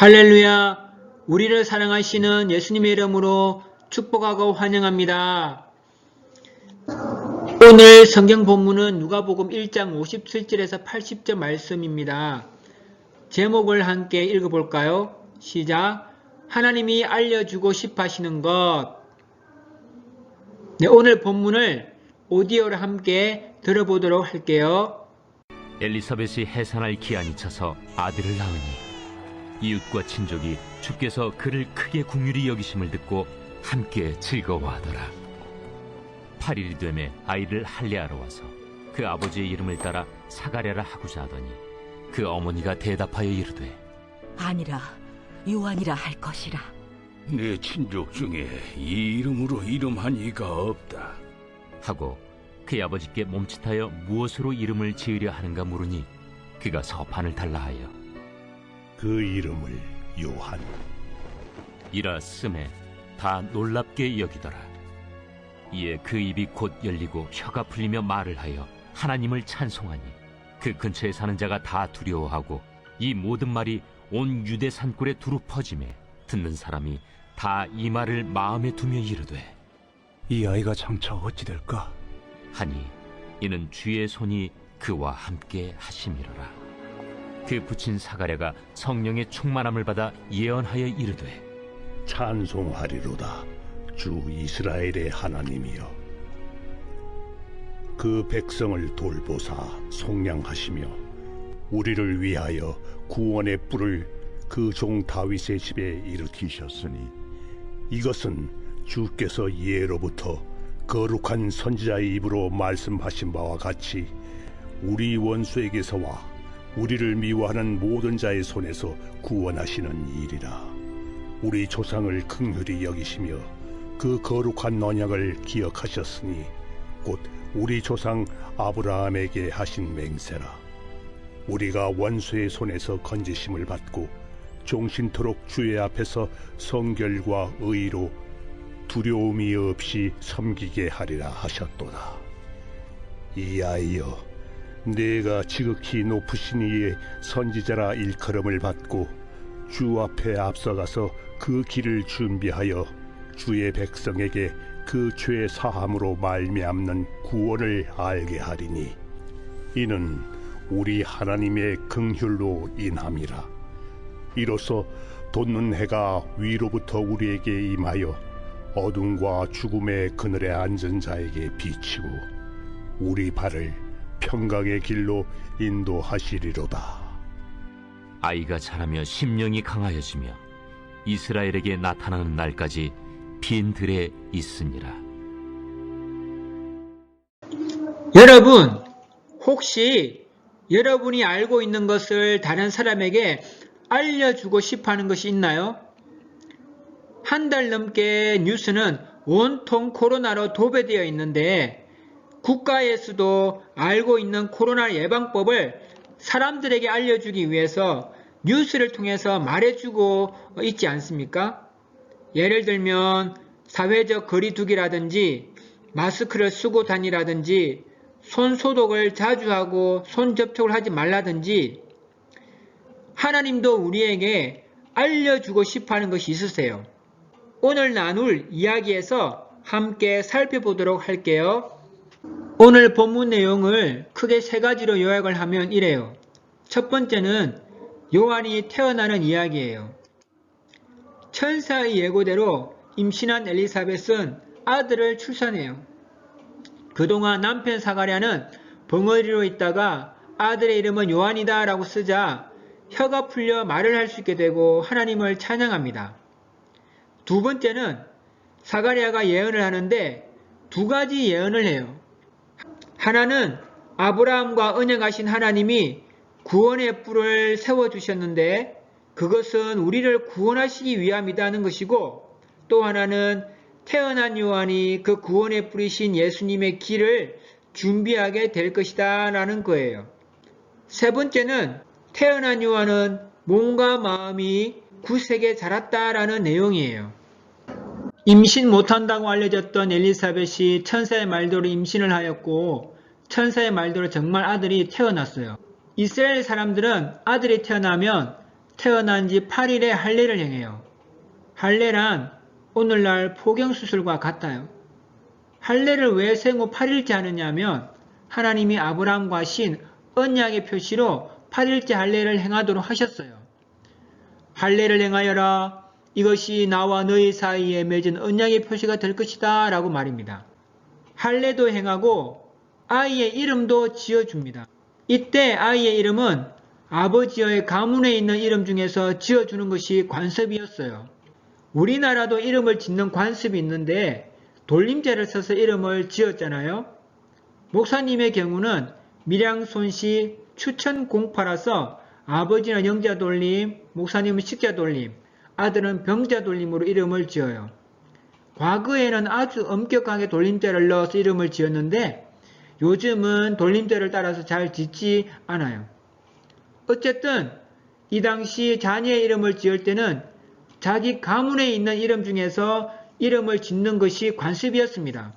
할렐루야! 우리를 사랑하시는 예수님의 이름으로 축복하고 환영합니다. 오늘 성경 본문은 누가복음 1장 57절에서 80절 말씀입니다. 제목을 함께 읽어볼까요? 시작! 하나님이 알려주고 싶어 하시는 것. 네, 오늘 본문을 오디오로 함께 들어보도록 할게요. 엘리사벳이 해산할 기한이 차서 아들을 낳으니 이웃과 친족이 주께서 그를 크게 긍휼히 여기심을 듣고 함께 즐거워하더라. 8일이 되매 아이를 할례하러 와서 그 아버지의 이름을 따라 사가랴라 하고자 하더니 그 어머니가 대답하여 이르되 아니라 요한이라 할 것이라. 내 친족 중에 이 이름으로 이름한 이가 없다 하고 그의 아버지께 몸짓하여 무엇으로 이름을 지으려 하는가 물으니 그가 서판을 달라 하여 그 이름을 요한 이라 쓰매 다 놀랍게 여기더라. 이에 그 입이 곧 열리고 혀가 풀리며 말을 하여 하나님을 찬송하니 그 근처에 사는 자가 다 두려워하고 이 모든 말이 온 유대 산골에 두루 퍼지매 듣는 사람이 다 이 말을 마음에 두며 이르되 이 아이가 장차 어찌 될까? 하니 이는 주의 손이 그와 함께 하심이로라. 그 부친 사가랴가 성령의 충만함을 받아 예언하여 이르되 찬송하리로다 주 이스라엘의 하나님이여. 그 백성을 돌보사 속량하시며 우리를 위하여 구원의 뿔을 그 종 다윗의 집에 일으키셨으니 이것은 주께서 예로부터 거룩한 선지자의 입으로 말씀하신 바와 같이 우리 원수에게서와 우리를 미워하는 모든 자의 손에서 구원하시는 일이라. 우리 조상을 긍휼히 여기시며 그 거룩한 언약을 기억하셨으니 곧 우리 조상 아브라함에게 하신 맹세라. 우리가 원수의 손에서 건지심을 받고 종신토록 주의 앞에서 성결과 의로 두려움이 없이 섬기게 하리라 하셨도다. 이 아이여, 내가 지극히 높으신 이의 선지자라 일컬음을 받고 주 앞에 앞서가서 그 길을 준비하여 주의 백성에게 그 죄 사함으로 말미암는 구원을 알게 하리니 이는 우리 하나님의 긍휼로 인함이라. 이로써 돋는 해가 위로부터 우리에게 임하여 어둠과 죽음의 그늘에 앉은 자에게 비치고 우리 발을 평강의 길로 인도하시리로다. 아이가 자라며 심령이 강하여지며 이스라엘에게 나타나는 날까지 빈 들에 있으니라. 여러분, 혹시 여러분이 알고 있는 것을 다른 사람에게 알려주고 싶어 하는 것이 있나요? 한 달 넘게 뉴스는 온통 코로나로 도배되어 있는데 국가에서도 알고 있는 코로나 예방법을 사람들에게 알려주기 위해서 뉴스를 통해서 말해주고 있지 않습니까? 예를 들면 사회적 거리두기라든지 마스크를 쓰고 다니라든지 손 소독을 자주 하고 손 접촉을 하지 말라든지 하나님도 우리에게 알려주고 싶어 하는 것이 있으세요. 오늘 나눌 이야기에서 함께 살펴보도록 할게요. 오늘 본문 내용을 크게 세 가지로 요약을 하면 이래요. 첫 번째는 요한이 태어나는 이야기예요. 천사의 예고대로 임신한 엘리사벳은 아들을 출산해요. 그동안 남편 사가랴는 벙어리로 있다가 아들의 이름은 요한이다 라고 쓰자 혀가 풀려 말을 할 수 있게 되고 하나님을 찬양합니다. 두 번째는 사가랴가 예언을 하는데 두 가지 예언을 해요. 하나는 아브라함과 언약하신 하나님이 구원의 뿔을 세워주셨는데 그것은 우리를 구원하시기 위함이라는 것이고, 또 하나는 태어난 요한이 그 구원의 뿔이신 예수님의 길을 준비하게 될 것이다 라는 거예요. 세 번째는 태어난 요한은 몸과 마음이 굳세게 자랐다라는 내용이에요. 임신 못한다고 알려졌던 엘리사벳이 천사의 말대로 임신을 하였고 천사의 말대로 정말 아들이 태어났어요. 이스라엘 사람들은 아들이 태어나면 태어난 지 8일에 할례를 행해요. 할례란 오늘날 포경수술과 같아요. 할례를 왜 생후 8일째 하느냐면 하나님이 아브라함과 신 언약의 표시로 8일째 할례를 행하도록 하셨어요. 할례를 행하여라. 이것이 나와 너희 사이에 맺은 언약의 표시가 될 것이다 라고 말입니다. 할례도 행하고 아이의 이름도 지어줍니다. 이때 아이의 이름은 아버지의 가문에 있는 이름 중에서 지어주는 것이 관습이었어요. 우리나라도 이름을 짓는 관습이 있는데 돌림자를 써서 이름을 지었잖아요. 목사님의 경우는 밀양손씨 추천공파라서 아버지는 영자돌림, 목사님은 식자돌림, 아들은 병자돌림으로 이름을 지어요. 과거에는 아주 엄격하게 돌림자를 넣어서 이름을 지었는데 요즘은 돌림자를 따라서 잘 짓지 않아요. 어쨌든 이 당시 자녀의 이름을 지을 때는 자기 가문에 있는 이름 중에서 이름을 짓는 것이 관습이었습니다.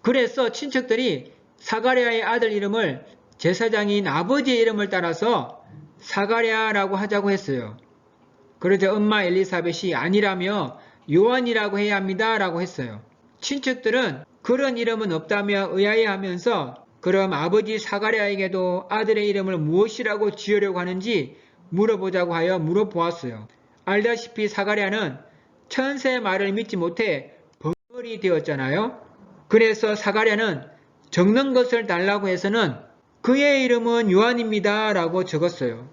그래서 친척들이 사가랴의 아들 이름을 제사장인 아버지의 이름을 따라서 사가랴라고 하자고 했어요. 그러자 엄마 엘리사벳이 아니라며 요한이라고 해야 합니다 라고 했어요. 친척들은 그런 이름은 없다며 의아해하면서 그럼 아버지 사가랴에게도 아들의 이름을 무엇이라고 지으려고 하는지 물어보자고 하여 물어보았어요. 알다시피 사가랴는 천사의 말을 믿지 못해 벙어리 되었잖아요. 그래서 사가랴는 적는 것을 달라고 해서는 그의 이름은 요한입니다 라고 적었어요.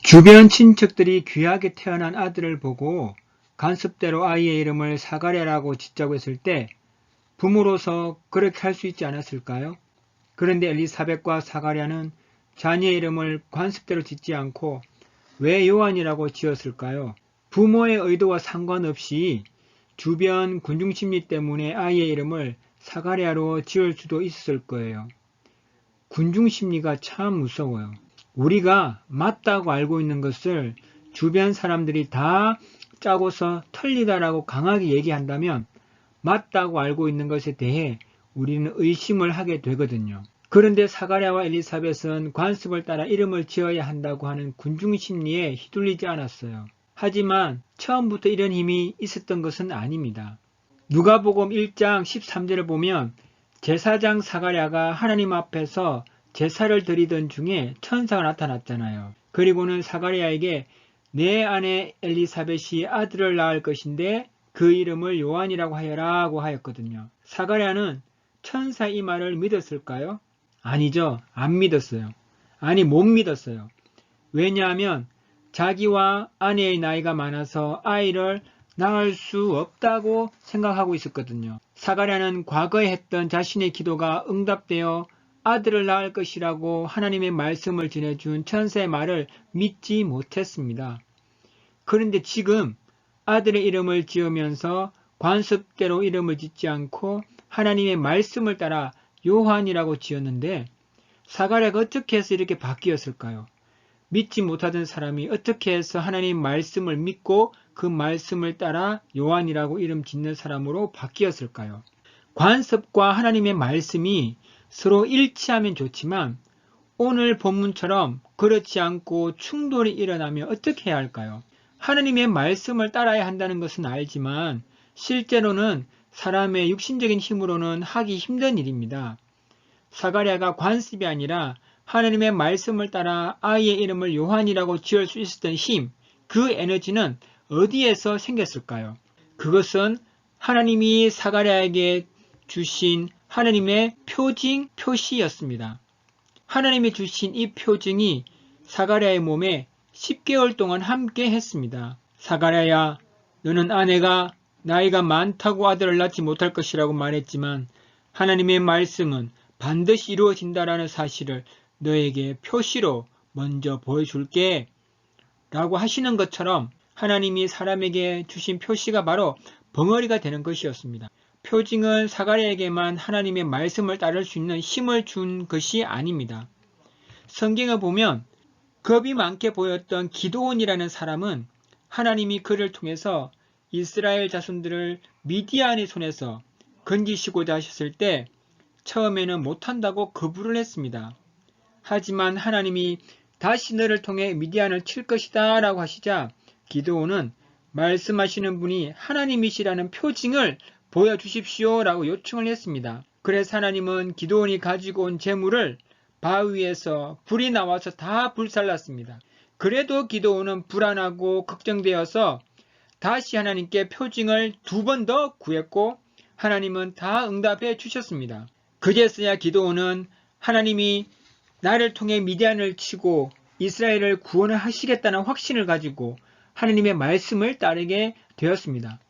주변 친척들이 귀하게 태어난 아들을 보고 간섭대로 아이의 이름을 사가랴라고 짓자고 했을 때 부모로서 그렇게 할 수 있지 않았을까요? 그런데 엘리사벳과 사가랴는 자녀의 이름을 관습대로 짓지 않고 왜 요한이라고 지었을까요? 부모의 의도와 상관없이 주변 군중심리 때문에 아이의 이름을 사가랴로 지을 수도 있었을 거예요. 군중심리가 참 무서워요. 우리가 맞다고 알고 있는 것을 주변 사람들이 다 짜고서 틀리다라고 강하게 얘기한다면 맞다고 알고 있는 것에 대해 우리는 의심을 하게 되거든요. 그런데 사가랴와 엘리사벳은 관습을 따라 이름을 지어야 한다고 하는 군중심리에 휘둘리지 않았어요. 하지만 처음부터 이런 힘이 있었던 것은 아닙니다. 누가복음 1장 13절을 보면 제사장 사가랴가 하나님 앞에서 제사를 드리던 중에 천사가 나타났잖아요. 그리고는 사가랴에게 내 아내 엘리사벳이 아들을 낳을 것인데 그 이름을 요한이라고 하여라고 하였거든요. 사가랴는 천사의 이 말을 믿었을까요? 아니죠. 안 믿었어요. 아니 못 믿었어요. 왜냐하면 자기와 아내의 나이가 많아서 아이를 낳을 수 없다고 생각하고 있었거든요. 사가랴는 과거에 했던 자신의 기도가 응답되어 아들을 낳을 것이라고 하나님의 말씀을 전해준 천사의 말을 믿지 못했습니다. 그런데 지금 아들의 이름을 지으면서 관습대로 이름을 짓지 않고 하나님의 말씀을 따라 요한이라고 지었는데 사가랴가 어떻게 해서 이렇게 바뀌었을까요? 믿지 못하던 사람이 어떻게 해서 하나님 말씀을 믿고 그 말씀을 따라 요한이라고 이름 짓는 사람으로 바뀌었을까요? 관습과 하나님의 말씀이 서로 일치하면 좋지만 오늘 본문처럼 그렇지 않고 충돌이 일어나면 어떻게 해야 할까요? 하나님의 말씀을 따라야 한다는 것은 알지만 실제로는 사람의 육신적인 힘으로는 하기 힘든 일입니다. 사가랴가 관습이 아니라 하나님의 말씀을 따라 아이의 이름을 요한이라고 지을 수 있었던 힘, 그 에너지는 어디에서 생겼을까요? 그것은 하나님이 사가랴에게 주신 하나님의 표시였습니다. 하나님이 주신 이 표징이 사가랴의 몸에 10개월 동안 함께 했습니다. 사가랴야, 너는 아내가 나이가 많다고 아들을 낳지 못할 것이라고 말했지만 하나님의 말씀은 반드시 이루어진다라는 사실을 너에게 표시로 먼저 보여줄게 라고 하시는 것처럼 하나님이 사람에게 주신 표시가 바로 벙어리가 되는 것이었습니다. 표징은 사가랴에게만 하나님의 말씀을 따를 수 있는 힘을 준 것이 아닙니다. 성경을 보면 겁이 많게 보였던 기드온이라는 사람은 하나님이 그를 통해서 이스라엘 자손들을 미디안의 손에서 건지시고자 하셨을 때 처음에는 못한다고 거부를 했습니다. 하지만 하나님이 다시 너를 통해 미디안을 칠 것이다 라고 하시자 기드온은 말씀하시는 분이 하나님이시라는 표징을 보여주십시오 라고 요청을 했습니다. 그래서 하나님은 기드온이 가지고 온 재물을 바위에서 불이 나와서 다 불살랐습니다. 그래도 기드온은 불안하고 걱정되어서 다시 하나님께 표징을 2번 더 구했고 하나님은 다 응답해 주셨습니다. 그제서야 기드온은 하나님이 나를 통해 미디안을 치고 이스라엘을 구원을 하시겠다는 확신을 가지고 하나님의 말씀을 따르게 되었습니다.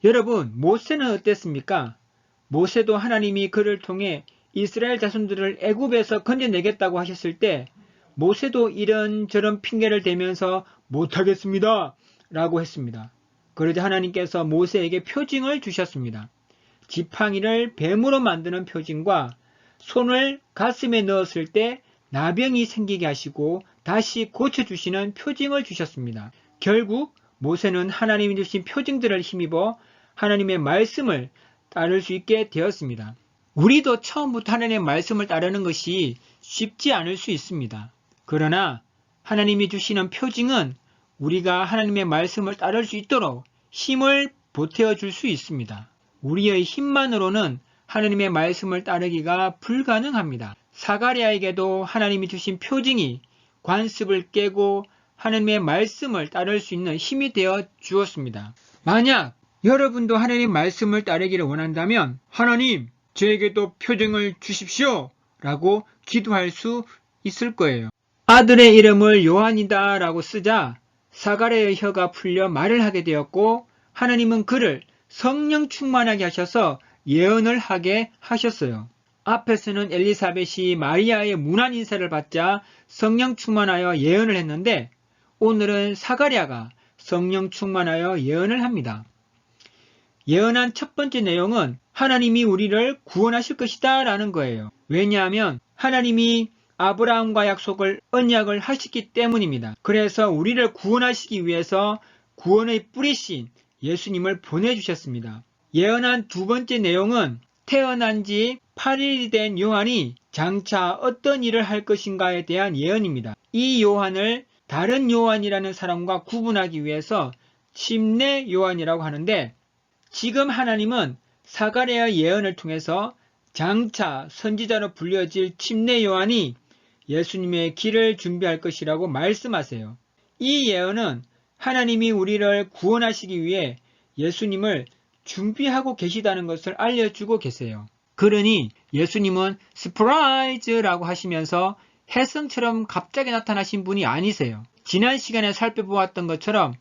여러분, 모세는 어땠습니까? 모세도 하나님이 그를 통해 이스라엘 자손들을 애굽에서 건져내겠다고 하셨을 때 모세도 이런저런 핑계를 대면서 못하겠습니다 라고 했습니다. 그러자 하나님께서 모세에게 표징을 주셨습니다. 지팡이를 뱀으로 만드는 표징과 손을 가슴에 넣었을 때 나병이 생기게 하시고 다시 고쳐주시는 표징을 주셨습니다. 결국 모세는 하나님이 주신 표징들을 힘입어 하나님의 말씀을 따를 수 있게 되었습니다. 우리도 처음부터 하나님의 말씀을 따르는 것이 쉽지 않을 수 있습니다. 그러나 하나님이 주시는 표징은 우리가 하나님의 말씀을 따를 수 있도록 힘을 보태어 줄 수 있습니다. 우리의 힘만으로는 하나님의 말씀을 따르기가 불가능합니다. 사가랴에게도 하나님이 주신 표징이 관습을 깨고 하나님의 말씀을 따를 수 있는 힘이 되어 주었습니다. 만약 여러분도 하나님의 말씀을 따르기를 원한다면 하나님, 저에게도 표징을 주십시오 라고 기도할 수 있을 거예요. 아들의 이름을 요한이다 라고 쓰자 사가랴의 혀가 풀려 말을 하게 되었고 하나님은 그를 성령 충만하게 하셔서 예언을 하게 하셨어요. 앞에서는 엘리사벳이 마리아의 문안 인사를 받자 성령 충만하여 예언을 했는데 오늘은 사가랴가 성령 충만하여 예언을 합니다. 예언한 첫 번째 내용은 하나님이 우리를 구원하실 것이다 라는 거예요. 왜냐하면 하나님이 아브라함과 언약을 하셨기 때문입니다. 그래서 우리를 구원하시기 위해서 구원의 뿌리신 예수님을 보내주셨습니다. 예언한 2번째 내용은 태어난 지 8일이 된 요한이 장차 어떤 일을 할 것인가에 대한 예언입니다. 이 요한을 다른 요한이라는 사람과 구분하기 위해서 침례 요한이라고 하는데 지금 하나님은 사가랴의 예언을 통해서 장차 선지자로 불려질 침례 요한이 예수님의 길을 준비할 것이라고 말씀하세요. 이 예언은 하나님이 우리를 구원하시기 위해 예수님을 준비하고 계시다는 것을 알려주고 계세요. 그러니 예수님은 스프라이즈라고 하시면서 혜성처럼 갑자기 나타나신 분이 아니세요. 지난 시간에 살펴보았던 것처럼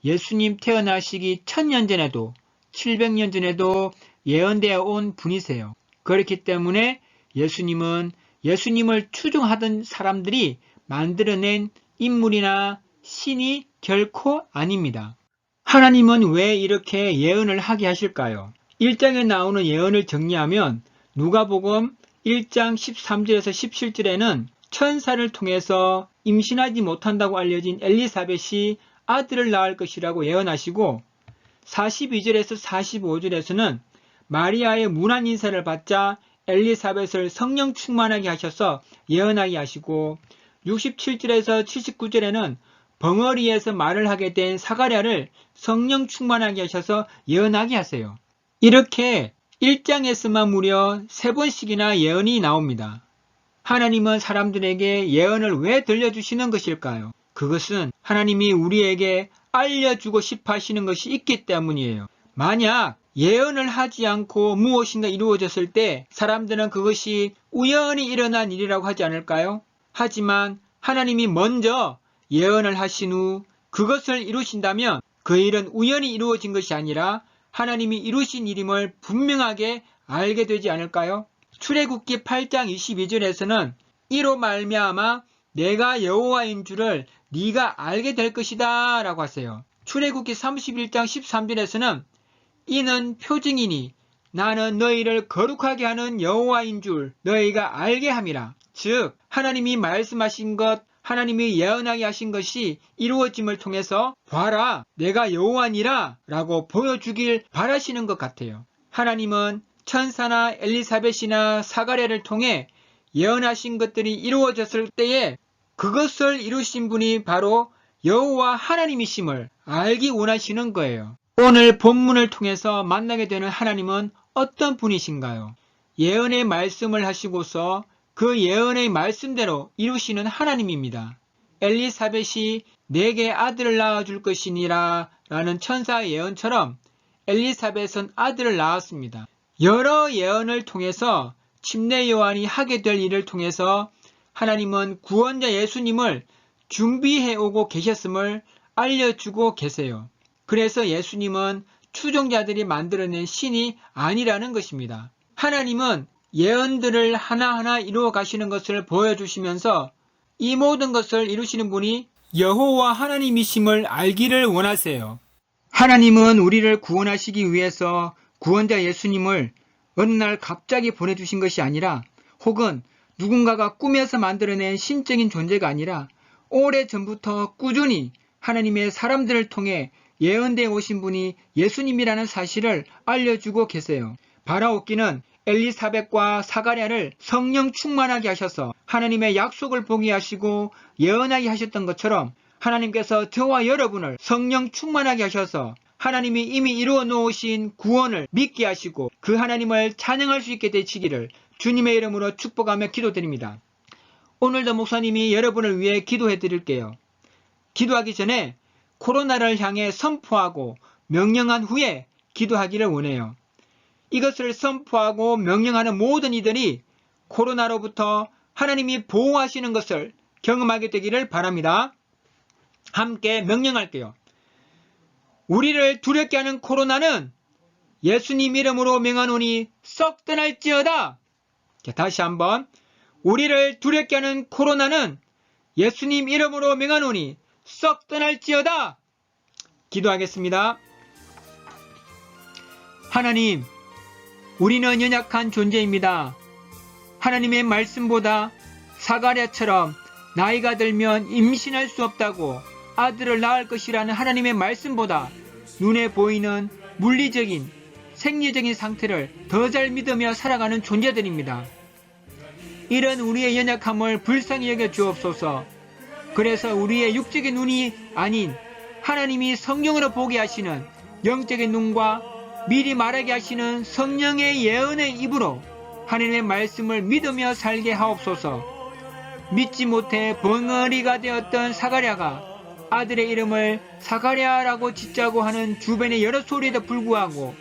예수님 태어나시기 1000년 전에도 700년 전에도 예언되어 온 분이세요. 그렇기 때문에 예수님은 예수님을 추종하던 사람들이 만들어낸 인물이나 신이 결코 아닙니다. 하나님은 왜 이렇게 예언을 하게 하실까요? 1장에 나오는 예언을 정리하면 누가복음 1장 13절에서 17절에는 천사를 통해서 임신하지 못한다고 알려진 엘리사벳이 아들을 낳을 것이라고 예언하시고 42절에서 45절에서는 마리아의 문안 인사를 받자 엘리사벳을 성령 충만하게 하셔서 예언하게 하시고 67절에서 79절에는 벙어리에서 말을 하게 된 사가랴를 성령 충만하게 하셔서 예언하게 하세요. 이렇게 1장에서만 무려 3번씩이나 예언이 나옵니다. 하나님은 사람들에게 예언을 왜 들려주시는 것일까요? 그것은 하나님이 우리에게 알려주고 싶어 하시는 것이 있기 때문이에요. 만약 예언을 하지 않고 무엇인가 이루어졌을 때 사람들은 그것이 우연히 일어난 일이라고 하지 않을까요? 하지만 하나님이 먼저 예언을 하신 후 그것을 이루신다면 그 일은 우연히 이루어진 것이 아니라 하나님이 이루신 일임을 분명하게 알게 되지 않을까요? 출애굽기 8장 22절에서는 이로 말미암아 내가 여호와인 줄을 네가 알게 될 것이다 라고 하세요. 출애굽기 31장 13절에서는 이는 표징이니 나는 너희를 거룩하게 하는 여호와인 줄 너희가 알게 함이라. 즉 하나님이 말씀하신 것, 하나님이 예언하게 하신 것이 이루어짐을 통해서 봐라 내가 여호와니라 라고 보여주길 바라시는 것 같아요. 하나님은 천사나 엘리사벳이나 사가랴를 통해 예언하신 것들이 이루어졌을 때에 그것을 이루신 분이 바로 여호와 하나님이심을 알기 원하시는 거예요. 오늘 본문을 통해서 만나게 되는 하나님은 어떤 분이신가요? 예언의 말씀을 하시고서 그 예언의 말씀대로 이루시는 하나님입니다. 엘리사벳이 내게 아들을 낳아줄 것이니라 라는 천사의 예언처럼 엘리사벳은 아들을 낳았습니다. 여러 예언을 통해서 침례 요한이 하게 될 일을 통해서 하나님은 구원자 예수님을 준비해 오고 계셨음을 알려주고 계세요. 그래서 예수님은 추종자들이 만들어낸 신이 아니라는 것입니다. 하나님은 예언들을 하나하나 이루어 가시는 것을 보여주시면서 이 모든 것을 이루시는 분이 여호와 하나님이심을 알기를 원하세요. 하나님은 우리를 구원하시기 위해서 구원자 예수님을 어느 날 갑자기 보내주신 것이 아니라 혹은 누군가가 꿈에서 만들어낸 신적인 존재가 아니라 오래전부터 꾸준히 하나님의 사람들을 통해 예언되어 오신 분이 예수님이라는 사실을 알려주고 계세요. 바라옵기는 엘리사벳과 사가랴를 성령 충만하게 하셔서 하나님의 약속을 보게 하시고 예언하게 하셨던 것처럼 하나님께서 저와 여러분을 성령 충만하게 하셔서 하나님이 이미 이루어 놓으신 구원을 믿게 하시고 그 하나님을 찬양할 수 있게 되시기를 주님의 이름으로 축복하며 기도드립니다. 오늘도 목사님이 여러분을 위해 기도해 드릴게요. 기도하기 전에 코로나를 향해 선포하고 명령한 후에 기도하기를 원해요. 이것을 선포하고 명령하는 모든 이들이 코로나로부터 하나님이 보호하시는 것을 경험하게 되기를 바랍니다. 함께 명령할게요. 우리를 두렵게 하는 코로나는 예수님 이름으로 명하노니 썩 떠날지어다. 다시 한번. 우리를 두렵게 하는 코로나는 예수님 이름으로 명하노니 썩 떠날지어다. 기도하겠습니다. 하나님, 우리는 연약한 존재입니다. 하나님의 말씀보다 사가랴처럼 나이가 들면 임신할 수 없다고 아들을 낳을 것이라는 하나님의 말씀보다 눈에 보이는 물리적인 생리적인 상태를 더 잘 믿으며 살아가는 존재들입니다. 이런 우리의 연약함을 불쌍히 여겨 주옵소서. 그래서 우리의 육적인 눈이 아닌 하나님이 성령으로 보게 하시는 영적인 눈과 미리 말하게 하시는 성령의 예언의 입으로 하나님의 말씀을 믿으며 살게 하옵소서. 믿지 못해 벙어리가 되었던 사가랴가 아들의 이름을 사가랴라고 짓자고 하는 주변의 여러 소리에도 불구하고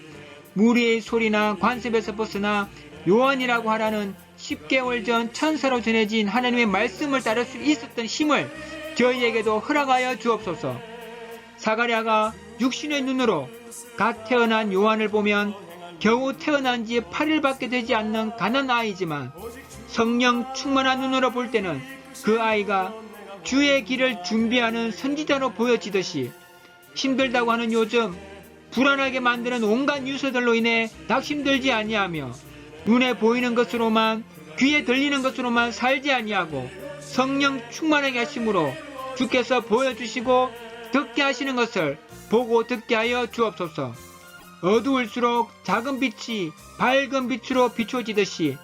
무리의 소리나 관습에서 벗어나 요한이라고 하라는 10개월 전 천사로 전해진 하나님의 말씀을 따를 수 있었던 힘을 저희에게도 허락하여 주옵소서. 사가랴가 육신의 눈으로 갓 태어난 요한을 보면 겨우 태어난 지 8일밖에 되지 않는 가난 아이지만 성령 충만한 눈으로 볼 때는 그 아이가 주의 길을 준비하는 선지자로 보여지듯이 힘들다고 하는 요즘 불안하게 만드는 온갖 뉴스들로 인해 낙심들지 아니하며 눈에 보이는 것으로만 귀에 들리는 것으로만 살지 아니하고 성령 충만하게 하심으로 주께서 보여주시고 듣게 하시는 것을 보고 듣게 하여 주옵소서. 어두울수록 작은 빛이 밝은 빛으로 비춰지듯이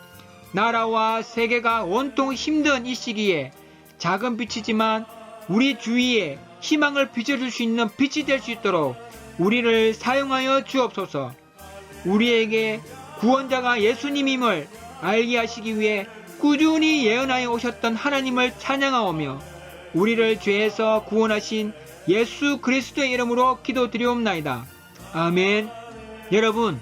나라와 세계가 온통 힘든 이 시기에 작은 빛이지만 우리 주위에 희망을 비춰줄 수 있는 빛이 될 수 있도록 우리를 사용하여 주옵소서. 우리에게 구원자가 예수님임을 알게 하시기 위해 꾸준히 예언하여 오셨던 하나님을 찬양하오며 우리를 죄에서 구원하신 예수 그리스도의 이름으로 기도드리옵나이다. 아멘. 여러분,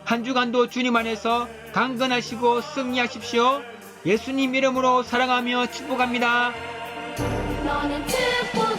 한 주간도 주님 안에서 강건하시고 승리하십시오. 예수님 이름으로 사랑하며 축복합니다. 너는 축복